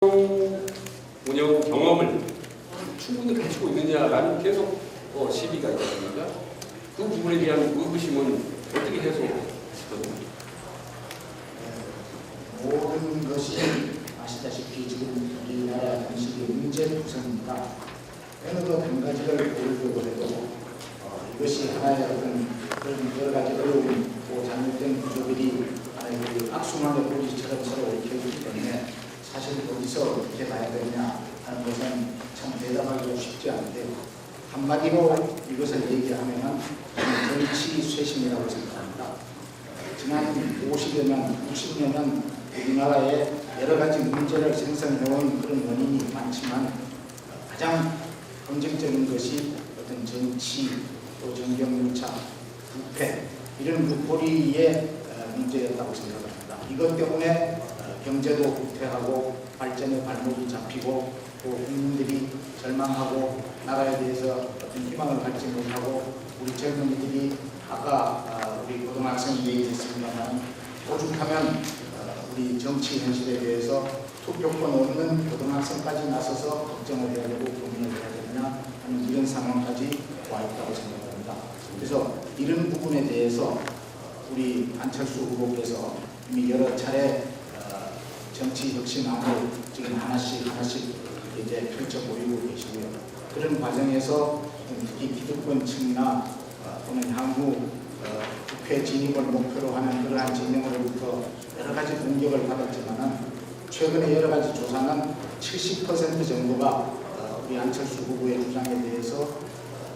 운영 경험을 충분히 가지고 있느냐라는 계속 시비가 있습니다. 그 부분에 대한 의구심은 어떻게 해소하시거든요? 모든 것이 아시다시피 지금 우리나라 음식의 문제구성입니다. 어느 것 한 가지를 고르려고 해도 이것이 하나의 어떤 그런 여러 가지 어려운 또 잘못된 구조들이 하나의 악순환의 고리처럼 서로 얽혀있기 때문에 사실 어디서 어떻게 봐야 되느냐 하는 것은 참 대답하기가 쉽지 않은데 한마디로 이것을 얘기하면 정치 쇄신이라고 생각합니다. 지난 50여 년, 60여 년 우리나라의 여러 가지 문제를 생성해온 그런 원인이 많지만 가장 검증적인 것이 어떤 정치, 또 정경유착, 부패 이런 그 고리의 문제였다고 생각합니다. 이것 때문에 경제도 후퇴하고 발전의 발목이 잡히고 또 국민들이 절망하고 나라에 대해서 어떤 희망을 갖지 못하고 우리 젊은이들이 아까 우리 고등학생 얘기했습니다만 오죽하면 우리 정치 현실에 대해서 투표권 없는 고등학생까지 나서서 걱정을 해야 되고 고민을 해야 되느냐 하는 이런 상황까지 와 있다고 생각합니다. 그래서 이런 부분에 대해서 우리 안철수 후보께서 이미 여러 차례 정치 혁신안을 지금 하나씩 이제 펼쳐 보이고 계시고요. 그런 과정에서 특히 기득권층이나 또는 향후 국회 진입을 목표로 하는 그러한 진영으로부터 여러 가지 공격을 받았지만은 최근에 여러 가지 조사는 70% 정도가 우리 안철수 후보의 주장에 대해서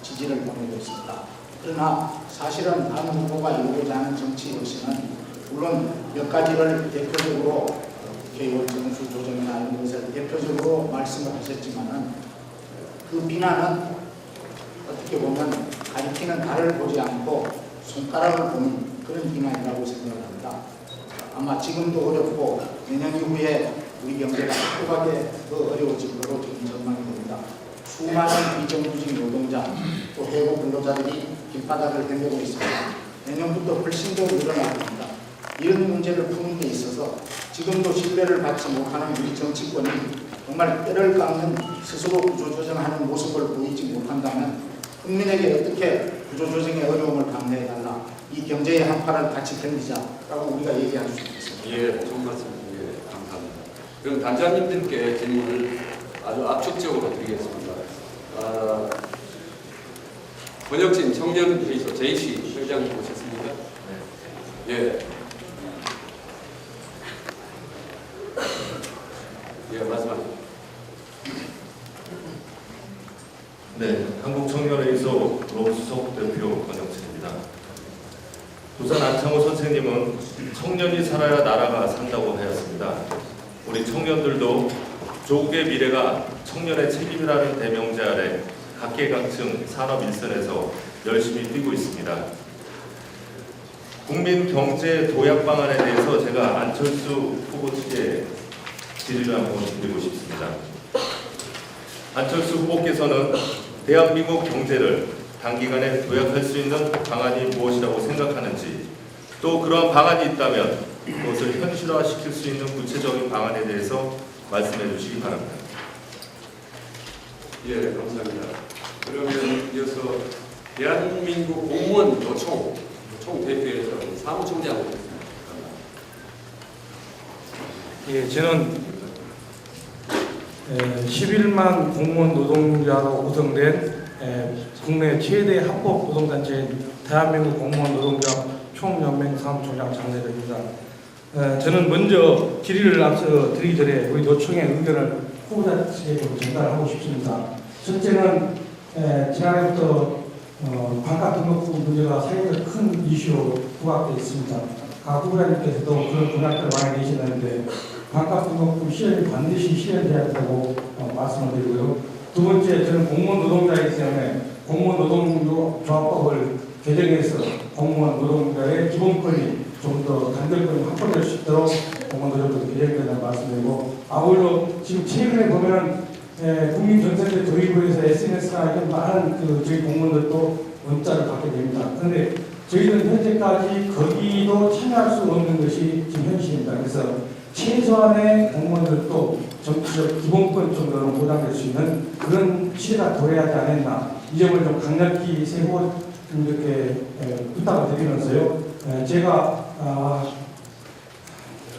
지지를 보내고 있습니다. 그러나 사실은 안 후보가 이루고자 하는 정치 혁신은 물론 몇 가지를 대표적으로 개월 정수 조정이나 이런 것을 대표적으로 말씀을 하셨지만은 그 비난은 어떻게 보면 가리키는 달을 보지 않고 손가락을 보는 그런 비난이라고 생각합니다. 아마 지금도 어렵고 내년 이후에 우리 경제가 확고하게 더 어려워질 것으로 지금 전망이 됩니다. 수많은 비정규직 노동자 또 해고 근로자들이 길바닥을 헤매고 있습니다. 내년부터 훨씬 더 늘어날 겁니다. 이런 문제를 푸는 데 있어서 지금도 신뢰를 받지 못하는 우리 정치권이 정말 뼈를 깎는 스스로 구조조정하는 모습을 보이지 못한다면 국민에게 어떻게 구조조정의 어려움을 감내해달라, 이 경제의 한파를 같이 견디자라고 우리가 얘기할 수 있습니다. 예, 좋은 말씀 감사합니다. 그럼 단장님들께 질문을 아주 압축적으로 드리겠습니다. 권혁진 청년회의소 JC 회장님 오셨습니까? 네. 예. 예, 말씀하세요. 네, 한국청년회의소 로수석 대표 권영진입니다. 부산 안창호 선생님은 청년이 살아야 나라가 산다고 하였습니다. 우리 청년들도 조국의 미래가 청년의 책임이라는 대명제 아래 각계각층 산업 일선에서 열심히 뛰고 있습니다. 국민 경제 도약 방안에 대해서 제가 안철수 후보 측에 질의를 한번 드리고 싶습니다. 안철수 후보께서는 대한민국 경제를 단기간에 도약할 수 있는 방안이 무엇이라고 생각하는지, 또 그러한 방안이 있다면 그것을 현실화시킬 수 있는 구체적인 방안에 대해서 말씀해 주시기 바랍니다. 예, 감사합니다. 그러면 이어서 대한민국 공무원 노총 대표에서 사무총장 오셨습니다. 예, 저는 11만 공무원 노동자로 구성된 국내 최대 합법 노동단체인 대한민국 공무원 노동자 총연맹 사무총장 장대덕입니다. 저는 먼저 질의를 앞서 드리기 전에 우리 노총의 의견을 후보자에게 전달하고 싶습니다. 첫째는 지난해부터 반값 등록부 문제가 사회적 큰 이슈로 부각되어 있습니다. 각 후보자님께서도 그런 공약들을 많이 내시는데 반값 등록부 실현이 반드시 실현돼야 된다고 말씀을 드리고요. 두 번째, 저는 공무원 노동자이기 때문에 공무원 노동조합법을 개정해서 공무원 노동자의 기본 권리 좀 더 단결권이 확보될 수 있도록 공무원 노조도 개정된다는 말씀드리고, 아울러 지금 최근에 보면 국민 전세대 도입을 해서 SNS나 이런 많은 저희 공무원들도 문자를 받게 됩니다. 그런데 저희는 현재까지 거기도 참여할 수 없는 것이 지금 현실입니다. 그래서 최소한의 공무원들도 정치적 기본권 정도는 보장될 수 있는 그런 시대가 도래하지 않았나 이 점을 좀 강력히 세고 이렇게 부탁을 드리면서요. 제가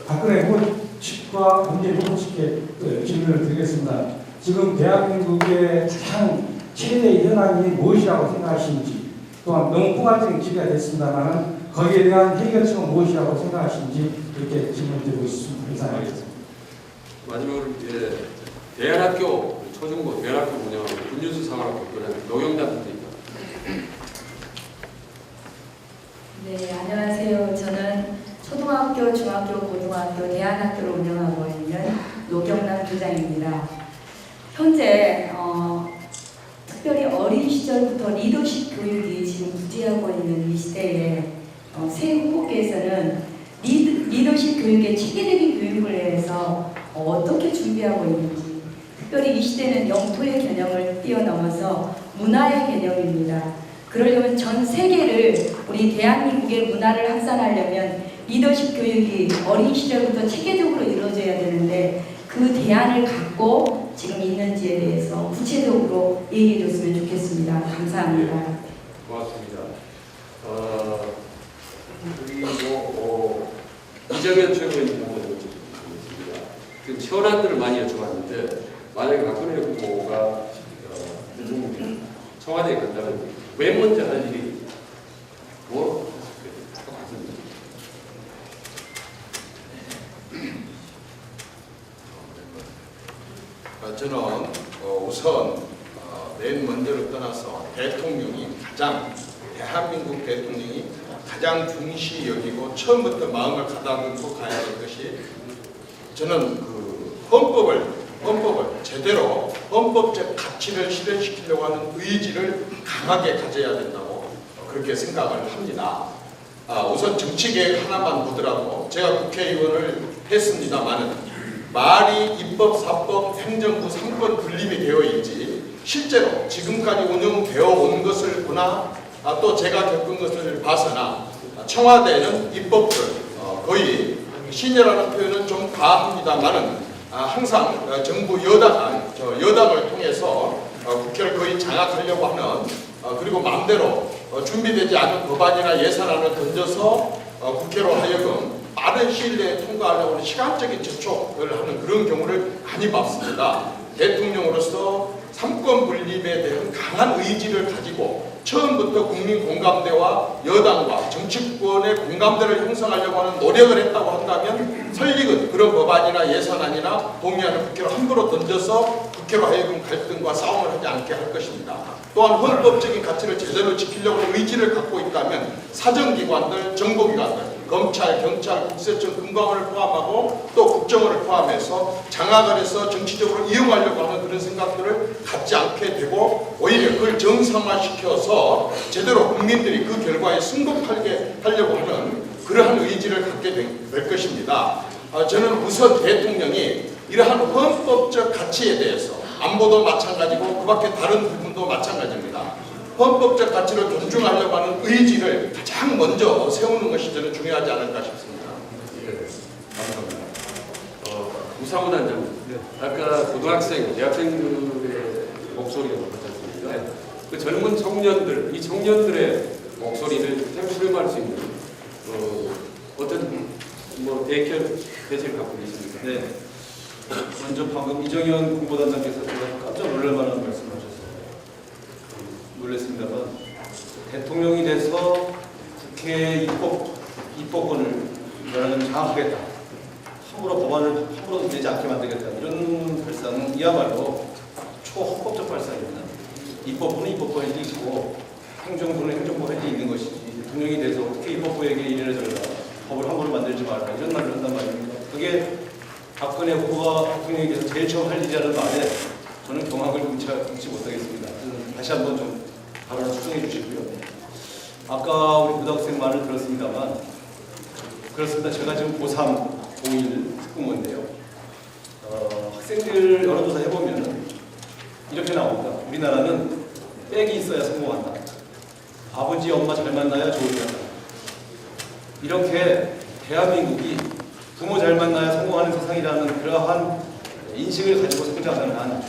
박근혜 후보 측과 문재인 후보 측에 질문을 드리겠습니다. 지금 대한민국의 가장 최대의 현안이 무엇이라고 생각하시는지, 또한 너무 포괄적인 질의가 됐습니다만 거기에 대한 해결책은 무엇이라고 생각하시는지 이렇게 질문드리고 있습니다. 이상하겠습니다. 마지막으로 대안학교 초중고 대안학교 운영하고 군유수 상학교 교장 노영단 선생님. 네, 안녕하세요. 저는 초등학교, 중학교, 고등학교, 대안학교를 운영하고 있는 노경남 교장입니다. 현재 특별히 어린 시절부터 리더십 교육이 지금 부재하고 있는 이 시대에 새 후보께서는 리더십 교육의 체계적인 교육을 위해서 어떻게 준비하고 있는지, 특별히 이 시대는 영토의 개념을 뛰어넘어서 문화의 개념입니다. 그러려면 전 세계를 우리 대한민국의 문화를 확산하려면 리더십 교육이 어린 시절부터 체계적으로 이루어져야 되는데 그 대안을 갖고 지금 있는지에 대해서 구체적으로 얘기해 줬으면 좋겠습니다. 감사합니다. 네, 고맙습니다. 그리고 이정현 최고위원 후보도 있습니다. 지금 현안들을 많이 여쭤봤는데 만약에 박근혜 후보가 청와대에 간다면 맨 먼저 할 일이 뭐? 저는 우선 맨 먼저를 떠나서 대한민국 대통령이 가장 중시 여기고 처음부터 마음을 가다듬고 가야 할 것이, 저는 그 헌법을 제대로 헌법적 가치를 실현시키려고 하는 의지를 강하게 가져야 된다고 그렇게 생각을 합니다. 우선 정치계획 하나만 보더라도 제가 국회의원을 했습니다마는 말이 입법, 사법, 행정부 3권 분립이 되어 있지 실제로 지금까지 운영되어 온 것을 보나 또 제가 겪은 것을 봐서나 청와대는 입법부를 거의 신여라는 표현은 좀 과합니다만은 항상 정부 여당을 통해서 국회를 거의 장악하려고 하는, 그리고 마음대로 준비되지 않은 법안이나 예산안을 던져서 국회로 하여금 빠른 시일 내에 통과하려고 하는 시간적인 접촉을 하는 그런 경우를 많이 봤습니다. 대통령으로서 3권 분립에 대한 강한 의지를 가지고 처음부터 국민 공감대와 여당과 정치권의 공감대를 형성하려고 하는 노력을 했다고 한다면 설익은 그런 법안이나 예산안이나 동의안을 국회로 함부로 던져서 국회로 하여금 갈등과 싸움을 하지 않게 할 것입니다. 또한 헌법적인 가치를 제대로 지키려고 하는 의지를 갖고 있다면 사정기관들, 정보기관들, 검찰, 경찰, 국세청, 금감원을 포함하고 또 국정원을 포함해서 장악을 해서 정치적으로 이용하려고 하는 그런 생각들을 갖지 않게 되고 오히려 그걸 정상화시켜서 제대로 국민들이 그 결과에 승복하게 하려고 하는 그러한 의지를 갖게 될 것입니다. 저는 우선 대통령이 이러한 헌법적 가치에 대해서 안보도 마찬가지고 그 밖에 다른 부분도 마찬가지입니다. 헌법적 가치를 존중하려고 하는 의지를 가장 먼저 세우는 것이 저는 중요하지 않을까 싶습니다. 네, 감사합니다. 우상호 단장님, 아까 고등학생, 대학생들의 목소리가 높았지 않습니까? 그 젊은 청년들, 이 청년들의 목소리를 참 수렴할 수 있는 어떤 대책을 갖고 계십니까? 네. 먼저 방금 이정현 공보단장께서 깜짝 놀랄 만한 말씀을 하셔서 놀랐습니다만, 대통령이 돼서 국회 입법권을 나는 장악하겠다, 함부로 법안을 함부로 내지 않게 만들겠다, 이런 발상은 이야말로 초헌법적 발상입니다. 입법부는 입법부 할 일이 있고 행정부는 행정부 할 일이 있는 것이지, 대통령이 돼서 어떻게 입법부에게 이래저래 법을 함부로 만들지 마라 이런 말을 한단 말입니다. 그게 박근혜 후보가 대통령이 돼서 제일 처음 할 일이라는 말에 저는 경악을 금치 못하겠습니다. 다시 한번 좀 발언을 수정해 주시고요. 아까 우리 고등학생 말을 들었습니다만, 그렇습니다. 제가 지금 고3, 고1 특공인데요. 학생들 여론조사 해보면 이렇게 나옵니다. 우리나라는 백이 있어야 성공한다. 아버지, 엄마 잘 만나야 좋은 나라. 이렇게 대한민국이 부모 잘 만나야 성공하는 세상이라는 그러한 인식을 가지고 성장하는 한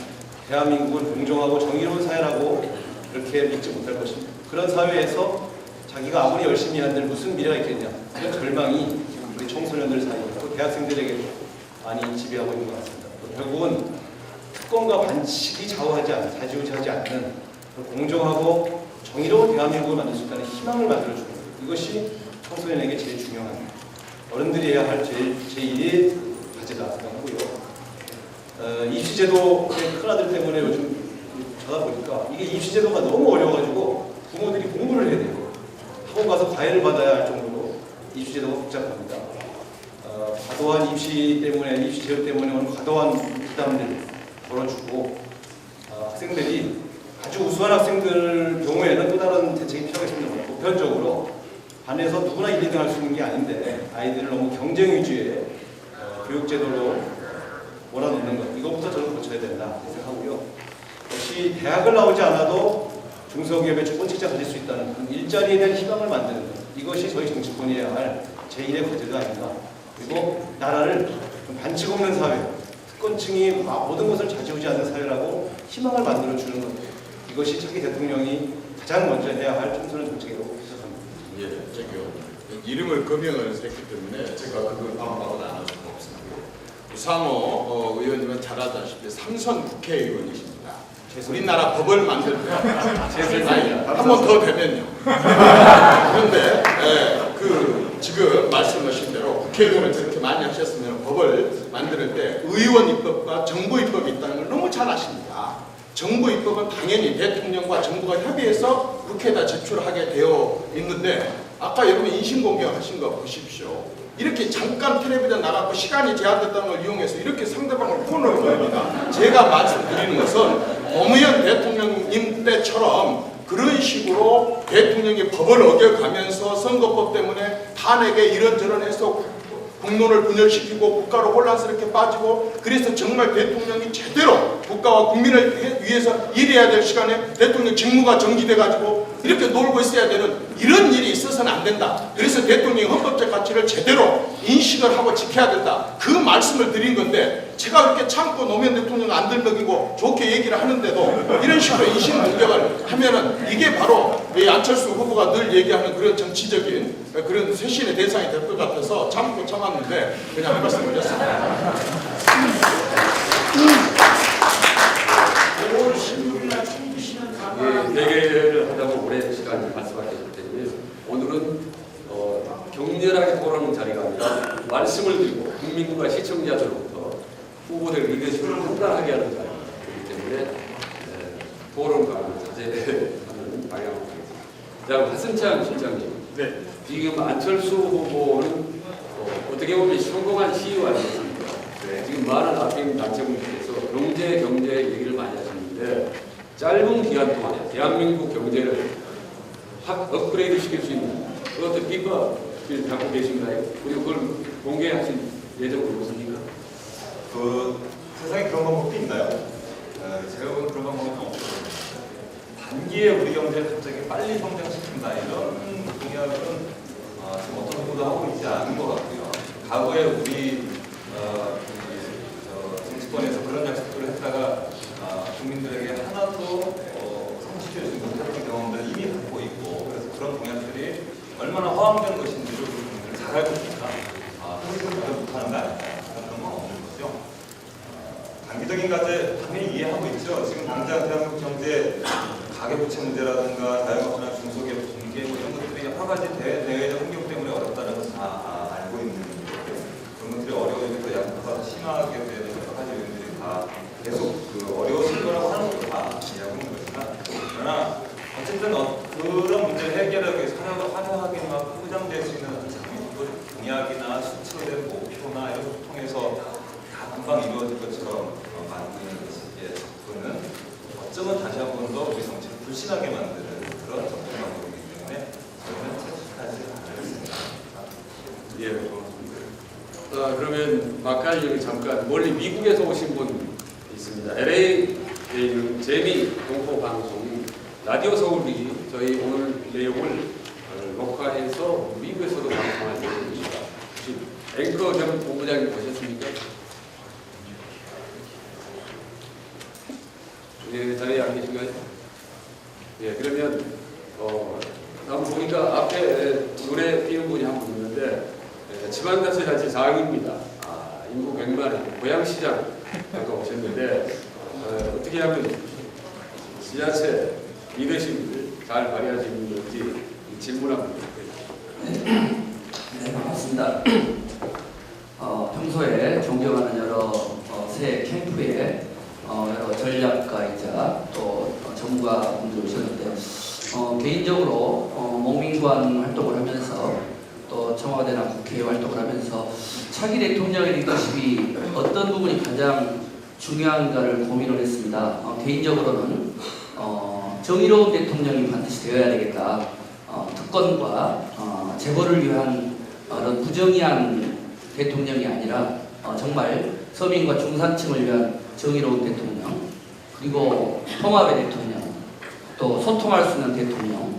대한민국은 공정하고 정의로운 사회라고 그렇게 믿지 못할 것입니다. 그런 사회에서 자기가 아무리 열심히 한들 무슨 미래가 있겠냐, 이런 절망이 우리 청소년들 사이에 또 대학생들에게 많이 지배하고 있는 것 같습니다. 또 결국은 특권과 반칙이 좌지우지하지 않는 공정하고 정의로운 대한민국을 만들 수 있다는 희망을 만들어주는 것, 이것이 청소년에게 제일 중요한, 어른들이 해야 할 제1의 과제다 생각하고요. 입시제도의 큰아들 때문에 요즘 찾아보니까 이게 입시제도가 너무 어려워가지고 부모들이 공부를 해야 돼요. 학원 가서 과외를 받아야 할 정도로 입시제도가 복잡합니다. 과도한 입시 제도 때문에 오는 과도한 부담을 걸어주고, 학생들이 아주 우수한 학생들 경우에는 또 다른 대책이 필요하겠습니다. 보편적으로 반에서 누구나 1, 2등 할 수 있는 게 아닌데 아이들을 너무 경쟁 위주의 교육제도로 몰아넣는 것, 이것부터 저는 고쳐야 된다 생각하고요. 역시 대학을 나오지 않아도 중소기업의 첫 번째 직장 가질 수 있다는 일자리에 대한 희망을 만드는 것, 이것이 저희 정치권이 해야 할 제1의 과제가 아닌가. 그리고 나라를 반칙 없는 사회, 특권층이 모든 것을 좌지우지하는 사회라고 희망을 만들어주는 것, 이것이 차기 대통령이 가장 먼저 해야 할 청소년 정책이라고 생각합니다. 예, 저기요. 이름을 거명을 했기 때문에 제가 그걸 반박을 안 할 수가 없습니다. 우상호 의원님은 잘 아다시피 3선 국회의원이십니다. 우리나라 법을 만들 때 한 번 더 되면요. 그런데 지금 말씀하신 대로 국회의원을 저렇게 많이 하셨으면 법을 만들 때 의원 입법과 정부 입법이 있다는 걸 너무 잘 아십니다. 정부 입법은 당연히 대통령과 정부가 협의해서 국회에다 제출하게 되어 있는데, 아까 여러분 인신공격 하신 거 보십시오. 이렇게 잠깐 텔레비전 나가고 시간이 제한됐다는 걸 이용해서 이렇게 상대방을 폰을 겁니다. 제가 말씀드리는 것은 노무현 대통령님 때처럼 그런 식으로 대통령이 법을 어겨가면서 선거법 때문에 탄핵에 이런저런 해서 국론을 분열시키고 국가로 혼란스럽게 빠지고, 그래서 정말 대통령이 제대로 국가와 국민을 위해서 일해야 될 시간에 대통령 직무가 정지돼가지고 이렇게 놀고 있어야 되는 이런 일이 있어서는 안 된다. 그래서 대통령이 헌법적 가치를 제대로 인식을 하고 지켜야 된다. 그 말씀을 드린 건데, 제가 그렇게 참고 노무현 대통령 안 들먹이고 좋게 얘기를 하는데도 이런 식으로 인신공격을 하면은 이게 바로 이 안철수 후보가 늘 얘기하는 그런 정치적인 그런 쇄신의 대상이 될 것 같아서 참고 참았는데 그냥 한 말씀 드렸습니다. 5월 16일날 총무실은 대결을 하자고 오랜 시간 말씀하셨기 때문에 오늘은 격렬하게 토론하는 자리가 아니라 말씀을 드리고 국민과 시청자들로부터 후보들 리더십을 판단하게 하는 자리이기 때문에 토론과 자제하는 방향으로 하겠습니다. 자, 하승찬 실장님. 네. 지금 안철수 후보는 어떻게 보면 성공한 CEO 아니겠습니까? 네. 지금 많은 앞에 단체분들께서 경제 얘기를 많이 하셨는데, 짧은 기간 동안에 대한민국 경제를 확 업그레이드 시킬 수 있는 어떤 비법을 갖고 계신가요? 그리고 그걸 공개하실 예정으로 있습니까? 세상에 그런 방법도 있나요? 제가 보는 그런 방법은 없어요. 단기에 우리 경제를 갑자기 빨리 성장시킨다, 이런 공약은 지금 어떤 후보도 하고 있지 않은 것 같고요. 과거에 우리 정치권에서 그런 약속들을 했다가 국민들에게 하나도 성취되지 못했던 경험들을 이미 갖고 있고, 그래서 그런 공약들이 얼마나 허황된 것인지를 우리 국민들은 잘 알고 있으니까 현실을 못하는 거 아닐까, 그런 건 없는 거죠. 단기적인 과제 당연히 이해하고 있죠. 지금 당장 대한민국 경제 가계부채 문제라든가 자영업이나 중소기업 붕괴 이런 것들이 여러 가지 대외적 환경 때문에 어렵다는 것을 다 알고 있는 거고요. 그런 것들이 어려워지면서 양극화가 심하게 되는 여러 가지 요인들이 다 계속 어려워질 거라고 하는 것도 다 이해하고 있는 것이지만, 그러나 어쨌든 그런 문제를 해결하기 위해서 화려하게 막 포장될 수 있는 어떤 공약이나 수치화된 목표나 이런 것을 통해서 다 금방 이루어질 것처럼 만드는 것의 접근은 어쩌면 다시 한 번 더 우리 정치를 불신하게 만드는 그런 접근 방법이기 때문에 저는 채택하지 않겠습니다. 예, 고맙습니다. 그러면 막간이 잠깐 멀리 미국에서 오신 분 있습니다. LA에 있는 재미 동포 방송 라디오 서울이 저희 오늘 내용을 녹화해서 미국에서도 방송할 예정입니다. 혹시 앵커 전 본부장님 보셨습니까? 예, 자리에 안 계신가요? 예, 그러면 한번 보니까 앞에 노래 띄는 분이 한 분 있는데 지방자치단체 장입니다. 인구 100만의 고양시장 잠깐 오셨는데 어떻게 하면 지자체 리더십을 잘 발휘할 수 있는지 질문 한번 드립니다. 네, 반갑습니다. 평소에 존경하는 여러 새 캠프에 여러 전략가이자 또 전문가분들 오셨는데 개인적으로 목민관 활동을 하면서 또 청와대나 국회 활동을 하면서 차기 대통령의 리더십이 어떤 부분이 가장 중요한가를 고민을 했습니다. 개인적으로는 정의로운 대통령이 반드시 되어야 되겠다. 특권과 재벌을 위한 그런 부정의한 대통령이 아니라 정말 서민과 중산층을 위한 정의로운 대통령, 그리고 통합의 대통령, 또 소통할 수 있는 대통령,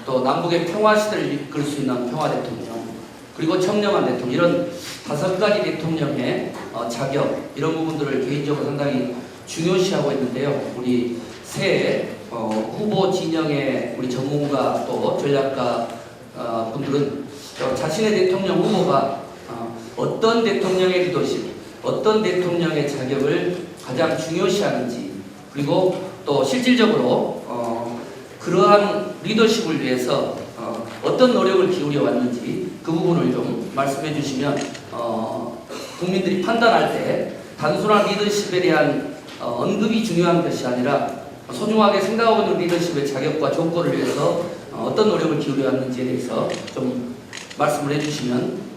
또 남북의 평화 시대를 이끌 수 있는 평화 대통령, 그리고 청렴한 대통령, 이런 5가지 대통령의 자격, 이런 부분들을 개인적으로 상당히 중요시하고 있는데요. 우리 새 후보 진영의 우리 전문가 또 전략가 분들은 자신의 대통령 후보가 어떤 대통령의 리더십, 어떤 대통령의 자격을 가장 중요시하는지, 그리고 또 실질적으로 그러한 리더십을 위해서 어떤 노력을 기울여 왔는지 그 부분을 좀 말씀해 주시면 국민들이 판단할 때 단순한 리더십에 대한 언급이 중요한 것이 아니라 소중하게 생각하고 있는 리더십의 자격과 조건을 위해서 어떤 노력을 기울여 왔는지에 대해서 좀 말씀을 해주시면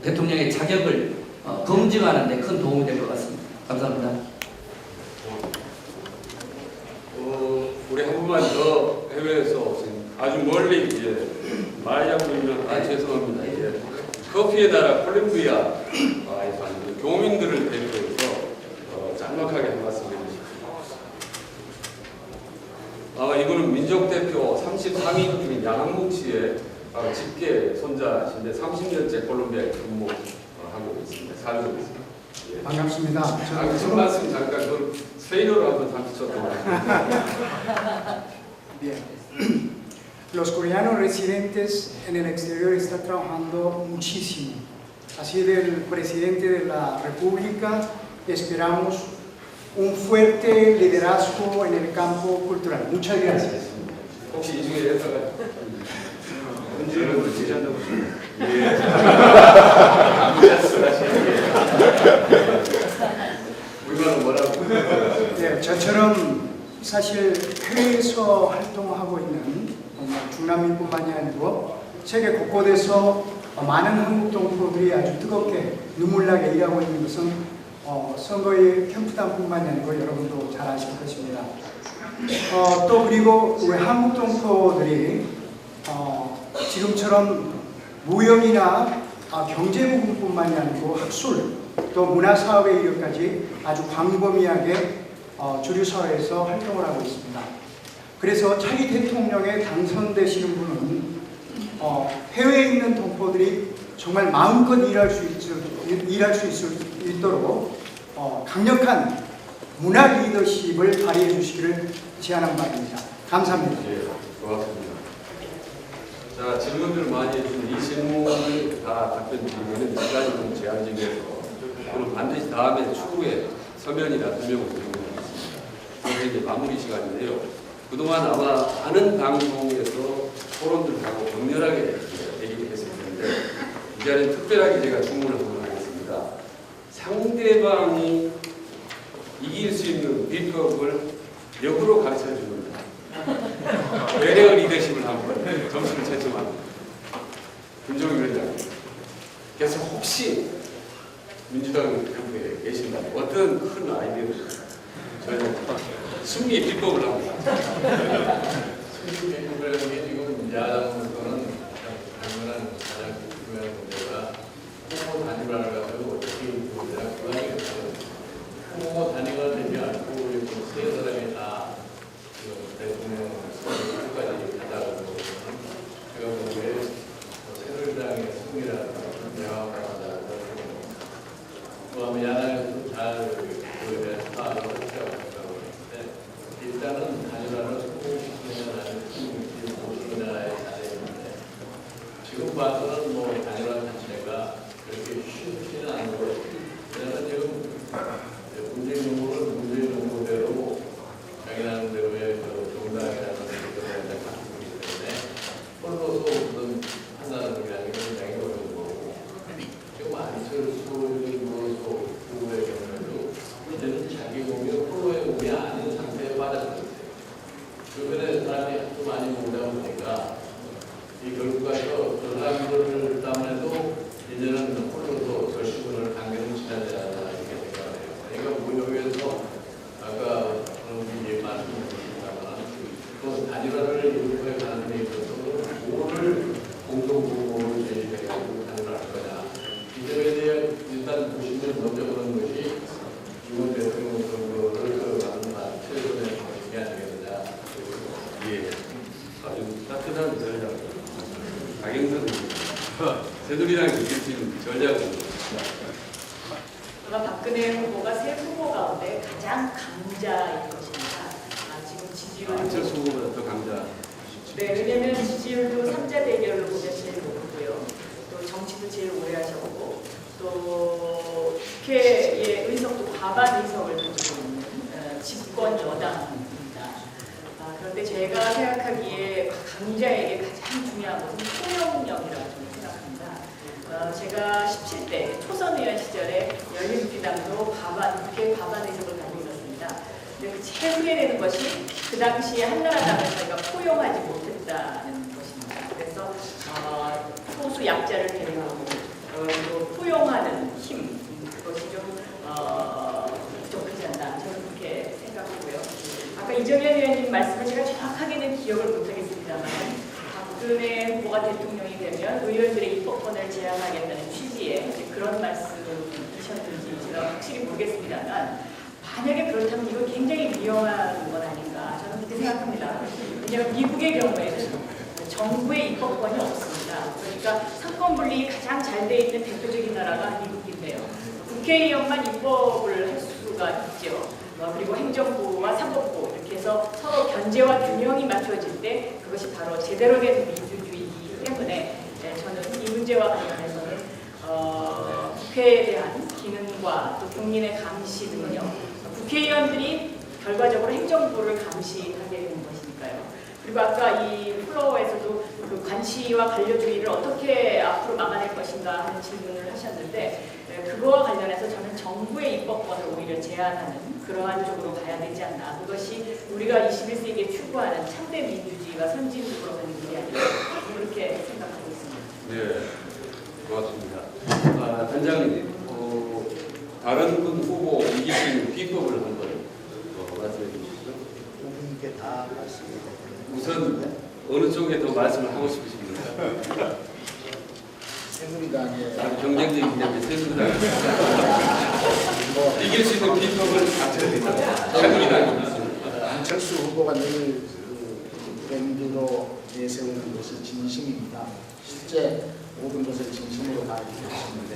대통령의 자격을 검증하는 데 큰 도움이 될 것 같습니다. 감사합니다. 우리 한 분만 더 해외에서 아주 멀리 마이애미 불면 죄송합니다. 커피의 나라 콜롬비아에서 교민들을 대표해서 짤막하게 한 말씀 해주십시오. 이분은 민족 대표 33인 중인 양한묵 씨의 직계 손자신데 30년째 콜롬비아에 근무하고 있습니다. 살고 있습니다. 예. 반갑습니다. 첫 말씀 잠깐 그 스페인어로 한번 잠시 쳐도. Bien. Los coreanos residentes en el exterior están trabajando muchísimo. Así del presidente de la República esperamos un fuerte liderazgo en el campo cultural. Muchas gracias. 혹시 이 중에 회사가 문제를 제시한다고 우리말은 뭐라고? 네, 저처럼 사실 해외에서 활동하고 있는 중남미뿐만이 아니고 세계 곳곳에서 많은 한국 동포들이 아주 뜨겁게 눈물나게 일하고 있는 것은 선거의 캠프단뿐만이 아니고 여러분도 잘 아실 것입니다. 또 그리고 우리 한국 동포들이 지금처럼 무역이나 경제 부분뿐만이 아니고 학술 또 문화사업의 일까지 아주 광범위하게 주류 사회에서 활동을 하고 있습니다. 그래서 차기 대통령에 당선되시는 분은 해외에 있는 동포들이 정말 마음껏 일할 수 있도록 강력한 문화 리더십을 발휘해 주시기를 제안한 바입니다. 감사합니다. 예, 고맙습니다. 자, 질문들 많이 해주신 이 질문을 다 답변 드리면 시간이 좀 제한적이어서 오늘 반드시 다음에 추후에 서면이나 설명을 드리겠습니다. 그래서 이제 마무리 시간인데요. 그동안 아마 많은 방송에서 토론들 하고 격렬하게 얘기를 했을 텐데 이 자리에 특별하게 제가 주문을 한번 하겠습니다. 상대방이 이길 수 있는 비법을 역으로 가르쳐 주는 외래어 리더십을 한번 점수를 채점합니다. 김종인 위원장. 그래서 혹시 민주당 캠프에 계신다면 어떤 큰 아이디어를 저희는 승리 비법을 합니다. 승리 비법을 지금 야당으로서는 당연한 가장 중요한 문제가 후보 단일화를 가지고 어떻게 대학 그만이겠어요. 후보 단일화가 되지 않고 세 사람이 다 대통령 후보까지 가져가고 제가 보기에 새누리당의 승리라는 명확하다. 그 다음에 야당에서도 잘 보여야 파악을 하고 있다고 생각하는데 주변에 사람이 또 많이 모으다 보니까 이 결국가서 그 사람들을 때문에도 이제는 홀로도 절시군을 강경을 지나야 된다 이렇게 생각을 해요. 그러니까 무역에서 아까 우리 말씀드렸습니다만 또 단일화를 요구해 가는 데 있어서 뭐를 공동구호를 제시해가지고 단일화를 할 거냐. 이 점에 대해 일단 보시면 먼저 그런 것이 이번 대통령 선거를 끌어가는 최선의 방식이 아니겠느냐. 예, 아주 따뜻한 전략. 박영선 새누리당이 느낄 수 있는 전략입니다. 아마 박근혜 후보가 세 후보 가운데 가장 강자일 것입니다. 지금 지지율 안철수 후보보다 더 강자. 네, 왜냐하면 지지율도 3자 대결로 보면 제일 높고요. 또 정치도 제일 오래 하셨고 또 국회의 의석도 과반 의석을 가지고 있는 집권 여당입니다. 그런데 제가 생각하기에 강자에게 가장 중요한 것은 포용력이라고 저는 생각합니다. 제가 17대 초선 의원 시절에 열린우리당도 국회 과반 의석을 가지고 있었습니다. 근데 그 제일 후회되는 것이 그 당시에 한나라당을 저희가 포용하지 못했다는 것입니다. 그래서 소수 약자를 배려하고 또 포용하는 힘 그것이 좀 부족하지 않나 저는 그렇게 생각하고요. 아까 이정현 의원님 말씀을 제가 정확하게는 기억을 못하겠습니다만 박근혜 후보가 대통령이 되면 의원들의 입법권을 제한하겠다는 취지의 그런 말씀이셨는지 제가 확실히 모르겠습니다만 만약에 그렇다면 이거 굉장히 위험한 건 아닌가 저는 그렇게 생각합니다. 왜냐하면 미국의 경우에는 정부의 입법권이 없습니다. 그러니까 상권분립이 가장 잘 돼 있는 대표적인 나라가 미국인데요. 국회의원만 입법을 할 수가 있죠. 그리고 행정부와 사법부 이렇게 해서 서로 견제와 균형이 맞춰질 때 그것이 바로 제대로 된 민주주의이기 때문에 저는 이 문제와 관련해서는 국회에 대한 기능과 또 국민의 감시 능력 국회의원들이 결과적으로 행정부를 감시하게 되는 것이니까요. 그리고 아까 이 플로어에서도 그 관시와 관료주의를 어떻게 앞으로 막아낼 것인가 하는 질문을 하셨는데 그거와 관련해서 저는 정부의 입법권을 오히려 제한하는 그러한 쪽으로 가야 되지 않나. 그것이 우리가 21세기에 추구하는 참된 민주주의와 선진국으로 가는 길이 아닐까 그렇게 생각하고 있습니다. 네, 고맙습니다. 단장님, 다른 분 후보 이길 수 있는 비법을 한번 말씀해 주시죠. 두 분께 다 말씀드립니다. 우선 어느 쪽에 더 말씀을 하고 싶으십니까? 새누리당의 경쟁적이기 때문에 새누리당 이길 수 있는 비법을 새누리당이 안철수 후보가 늘 브랜드로 내세우는 것이 진심입니다. 실제 모든 것을 진심으로 다 이루었는데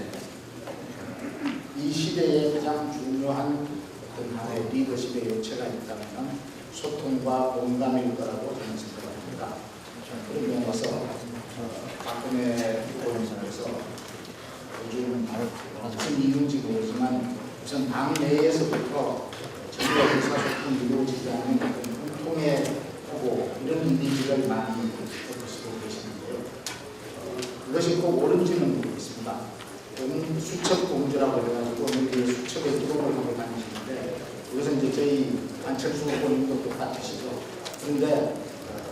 이 시대에 가장 중요한 어떤 하나의 리더십의 요체가 있다면 소통과 공감일 거라고 저는 생각합니다. 그런 면에서 박근혜 후보님께서 요즘 무슨 이유인지 모르지만 우선 당 내에서부터 정부와 의사소통이 이루어지지 않는 공통의 후보 이런 이미지를 많이 보시고 계시는데요. 그것이 꼭 옳은지는 모르겠습니다. 저는 수첩 공주라고 해가지고 우리 수첩에 기록을 하고 다니시는데 그것은 이제 저희 안철수 후보님도 똑같으시죠. 그런데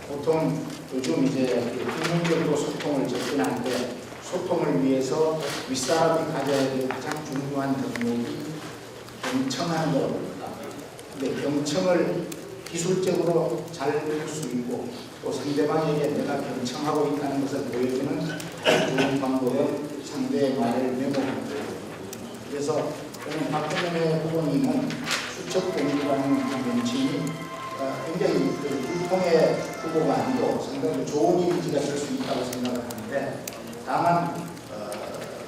보통 요즘 이제 국민적으로 소통을 접근할 때 소통을 위해서 윗사람이 가져야 될 가장 중요한 덕목이 경청하는 거라고 합니다. 근데 경청을 기술적으로 잘 할 수 있고 또 상대방에게 내가 경청하고 있다는 것을 보여주는 좋은 방법은 상대의 말을 메모하는 거예요. 그래서 저는 박근혜 후보님은 수첩공주라는 그 명칭이 굉장히 불통의 후보가 아니고 상당히 좋은 이미지가 될 수 있다고 생각을 하는데 다만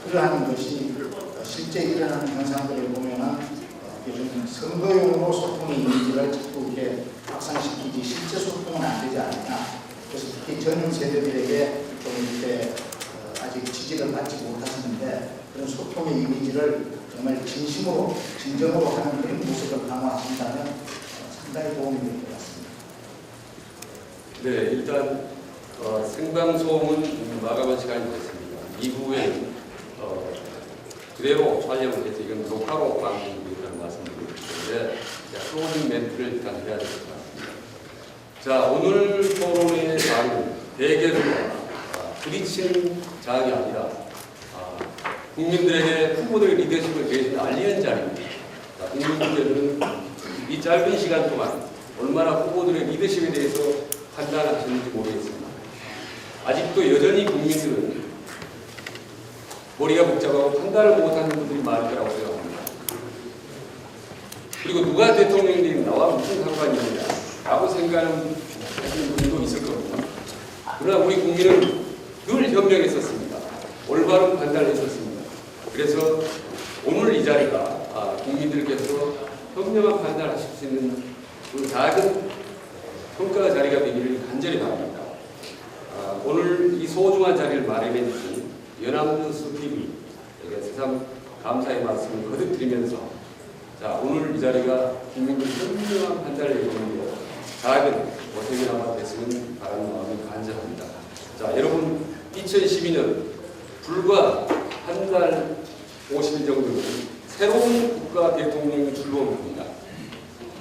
그러한 것이 실제 일어나는 현상들을 보면은 좀 선거용으로 소통의 이미지를 자꾸 이렇게 확산시키지 실제 소통은 안 되지 않느냐. 그래서 특히 젊은 세대들에게 좀 이렇게 아직 지지를 받지 못하시는데 그런 소통의 이미지를 정말 진심으로 진정으로 하는 그런 모습을 강화한다면 상당히 도움이 될 것 같습니다. 네, 일단 생방송은 마감할 시간이 됐습니다. 이후에 그대로 촬영을 해서 이건 녹화로 방송된다는 말씀을 드리는데 클로징 멘트를 일단 해야 될 것 같습니다. 자, 오늘 토론의 사안은 대결과 부딪히는 자학이 아니라 국민들에게 후보들의 리더십을 대신 알리는 자리입니다. 국민들은 이 짧은 시간 동안 얼마나 후보들의 리더십에 대해서 판단하셨는지 모르겠습니다. 아직도 여전히 국민들은 머리가 복잡하고 판단을 못하는 분들이 많을 거라고 생각합니다. 그리고 누가 대통령이 되면 나와 무슨 상관이 있느냐라고 생각하는 분들도 있을 겁니다. 그러나 우리 국민은 늘 현명했었습니다. 올바른 판단을 했었습니다. 그래서 오늘 이 자리가 국민들께서 현명한 판단을 하실 수 있는 그 작은 평가 자리가 되기를 간절히 바랍니다. 오늘 이 소중한 자리를 마련해 주신 연합뉴스 TV에게 새삼 감사의 말씀을 거듭 드리면서 자, 오늘 이 자리가 국민들 현명한 판단을 이루는 작은 고생이나마 됐으면 바라는 마음이 간절합니다. 자, 여러분 2012년 불과 한 달 50일 정도는 새로운 국가 대통령이 출범합니다.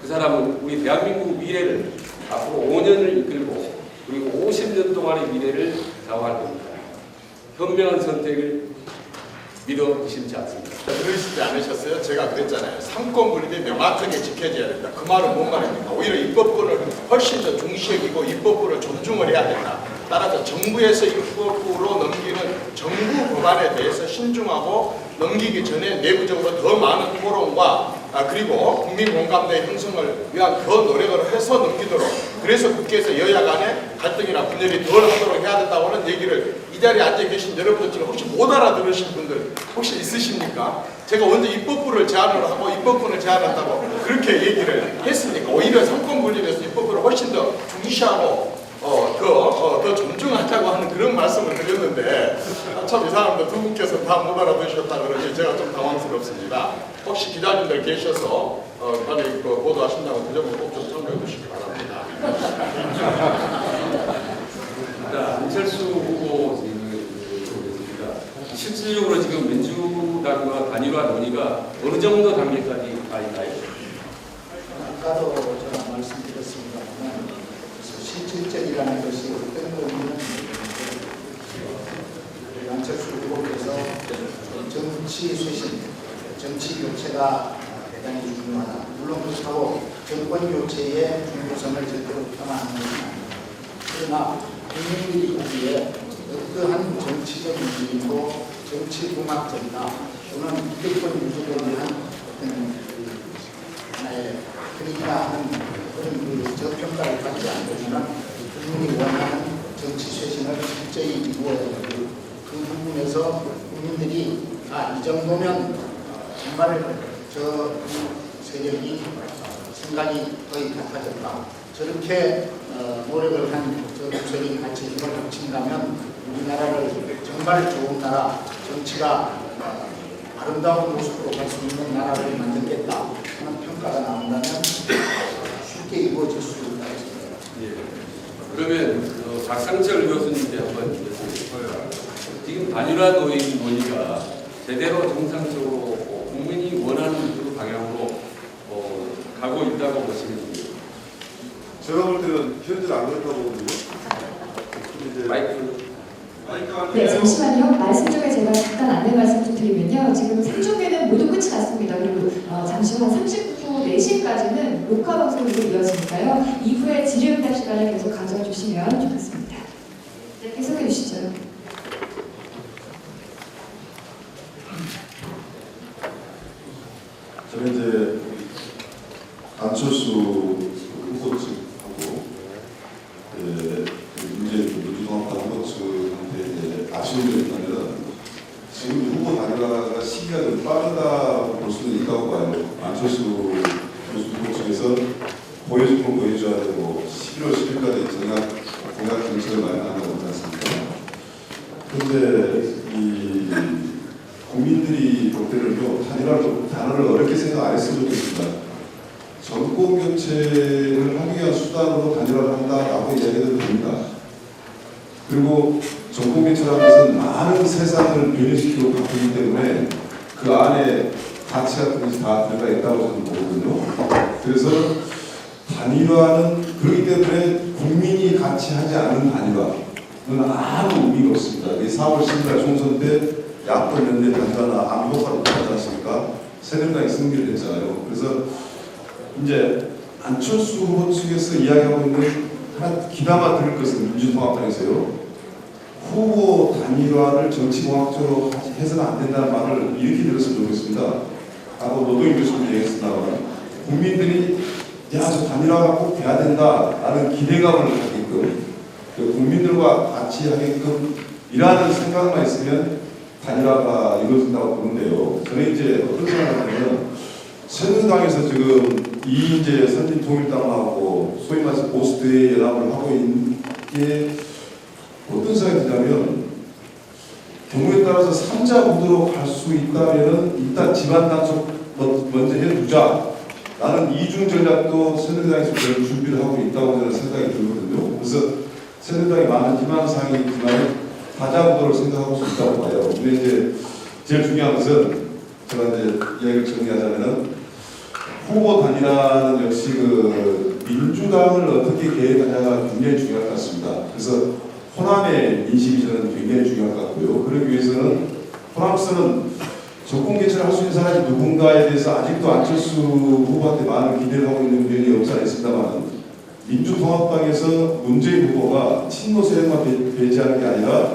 그 사람은 우리 대한민국 미래를 앞으로 5년을 이끌고 그리고 50년 동안의 미래를 좌우할 겁니다. 현명한 선택을 믿어 의심치 않습니다. 들으시지 않으셨어요? 제가 그랬잖아요. 삼권 분립이 명확하게 지켜져야 된다. 그 말은 뭔 말입니까? 오히려 입법부를 훨씬 더 중시하고 입법부를 존중을 해야 된다. 따라서 정부에서 입법부로 넘기는 정부 법안에 대해서 신중하고 넘기기 전에 내부적으로 더 많은 토론과 그리고 국민 공감대 형성을 위한 더 노력을 해서 넘기도록, 그래서 국회에서 여야 간에 갈등이나 분열이 덜 하도록 해야 된다고 하는 얘기를 이 자리에 앉아 계신 여러분들 중에 혹시 못 알아들으신 분들 혹시 있으십니까? 제가 언제 입법부를 제안을 하고 입법부를 제안한다고 그렇게 얘기를 했습니까? 오히려 삼권 분립에서 입법부를 훨씬 더 중시하고 더 존중하자고 하는 그런 말씀을 드렸는데 참 이상합니다. 두 분께서 다 못 알아들으셨다 그러니 제가 좀 당황스럽습니다. 혹시 기자님들 계셔서 빨리 보도하신다고 그 점을 꼭 좀 참고해 주시기 바랍니다. 안철수 후보 보겠습니다. 실질적으로 지금 민주당과 단일화 논의가 어느 정도 단계까지 가 있나요? 아까도 제가 말씀드렸습니다만 실질적이라는 것이 어떤 의미는 안철수 후보께서 정치 쇄신, 정치 교체가 대단히 중요하다. 물론 그렇다고 정권 교체의 중요성을 절대로 폄하하는 것은 아닙니다. 그러나 국민들이 보기에 어떠한 정치적 문제이고 정치 공학적이나 또는 기득권 유지를 위한 어떤 하나의 그러니까 하는 그런 저평가를 받지 않으면 국민이 원하는 정치 쇄신을 실제히 이루어야 되고 그 부분에서 국민들이 이 정도면 정말 저 세력이 생각이 거의 같아졌다. 저렇게 노력을 한 저 구석이 같이 힘을 합친다면 우리나라를 정말 좋은 나라, 정치가 아름다운 모습으로 갈 수 있는 나라를 만들겠다 하는 평가가 나온다면 쉽게 이루어질 수 있다. 예. 그러면 박상철 교수님께 한번 여쭤보겠습니다. 지금 단일화 논의가 제대로 정상적으로 국민이 원하는 그 방향으로 가고 있다고 보시는지? 제가 볼 때는 현재 안 그렇다고 보거든요. 마이크. 네, 잠시만요. 말씀 중에 제가 잠깐 안내 말씀 좀 드리면요. 지금 생중계는 모두 끝이 났습니다. 그리고 잠시 후 한 30분 4시까지는 녹화 방송으로 이어지니까요. 이후에 질의응답 시간을 계속 가져주시면 좋겠습니다. 네, 계속해 주시죠. 저는 이제 안철수 후보 측하고 문재인 민주통합당 후보 측한테 아쉬움이 있다면 지금 후보 단일화가 시기가 좀 빠르다고 볼 수는 있다고 봐요. 안철수 후보 측에서 보여줄 건 보여줘야 되고 11월 10일까지 공약 정책을 마련하는 거지 않습니까? 그런데 이 국민들이 볼 때는요, 단어를 어렵게 생각 안 했으면 좋겠습니다. 정권 교체를 하기 위한 수단으로 단일화를 한다라고 이야기해도 됩니다. 그리고 정권 교체라는 것은 많은 세상을 변화시키고 바꾸기 때문에 그 안에 가치 같은 것이 다 들어가 있다고 저는 보거든요. 그래서 단일화는 그렇기 때문에 국민이 같이 하지 않는 단일화는 아무 의미가 없습니다. 4월 10일 총선 때 야권 연대 단일화나 아무 효과도 없지 않습니까? 새누리당이 승리를 했잖아요. 그래서 이제 안철수 후보 측에서 이야기하고 있는 하나 귀담아 들을 것은 민주통합당에서요. 후보 단일화를 정치공학적으로 해서는 안 된다는 말을 이렇게 들었으면 좋겠습니다. 아까 노동희 교수님 얘기했습니다만 국민들이 야, 저 단일화가 꼭 돼야 된다라는 기대감을 가게끔 국민들과 같이 하게끔 일하는 생각만 있으면 단일화가 이루어진다고 보는데요. 저는 이제 어떤 생각을 하냐면 새누리당에서 지금 이인재 선진통일당하고 소위 말해서 보수대의 연합을 하고 있는 게 어떤 생각이 드냐면 경우에 따라서 3자 구도로 갈 수 있다면 일단 집안단속 먼저 해두자 라는 이중 전략도 새누리당에서 별 준비를 하고 있다고 저는 생각이 들거든요. 그래서 새누리당이 많은 희망사항이 있지만 다자 구도를 생각하고 있다고 봐요. 근데 이제 제일 중요한 것은 제가 이제 이야기를 정리하자면은 후보 단일화는 역시 민주당을 어떻게 계획하냐가 굉장히 중요할 것 같습니다. 그래서 호남의 민심이 저는 굉장히 중요할 것 같고요. 그러기 위해서는 호남에서는 정권 개최를 할 수 있는 사람이 누군가에 대해서 아직도 안철수 후보한테 많은 기대를 하고 있는 면이 없지 않아 있습니다만 민주통합당에서 문재인 후보가 친노 세력만 배제하는 게 아니라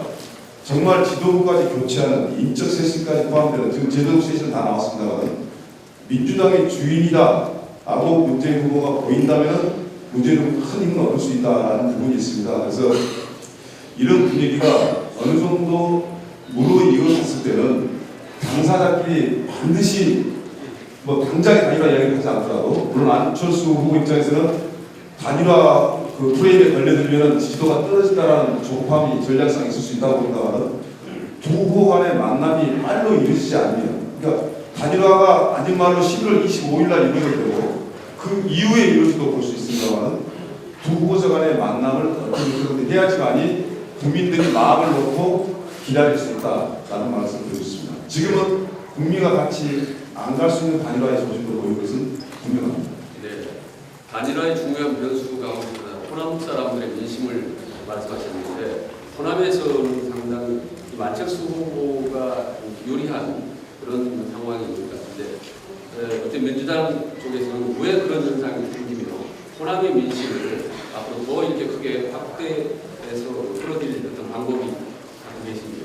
정말 지도부까지 교체하는 인적 쇄신까지 포함되는 지금 제도 쇄신 다 나왔습니다만 민주당의 주인이다 라고 문재인 후보가 보인다면 문재인 후보가 큰 힘을 얻을 수 있다는 부분이 있습니다. 그래서 이런 분위기가 어느 정도 무르 이어졌을 때는 당사자끼리 반드시 당장에 단일화 이야기를 하지 않더라도 물론 안철수 후보 입장에서는 단일화 프레임에 걸려들면 지지도가 떨어진다는 조급함이 전략상 있을 수 있다고 본다면 두 후보 간의 만남이 빨리 이루어지지 않으면 그러니까 단일화가 아닌 말로 11월 25일 날 이루어질 되고 그 이후에 이루어질도 볼 수 있습니다만 두 후보자 간의 만남을 어떻게 해야지만이 국민들이 마음을 놓고 기다릴 수 있다라는 말씀을 드리고 있습니다. 지금은 국민과 같이 안 갈 수 있는 단일화의 조짐으로 보이는 것은 분명합니다. 네, 단일화의 중요한 변수가 호남 사람들의 민심을 말씀하셨는데 호남에서는 상당히 안철수 후보가 유리한 그런 상황인 것 같은데 어떤 민주당 쪽에서는 왜 그런 현상이 생기며 호남의 민심을 앞으로 더 이렇게 크게 확대해서 끌어들일 어떤 방법이 갖고 계십니까?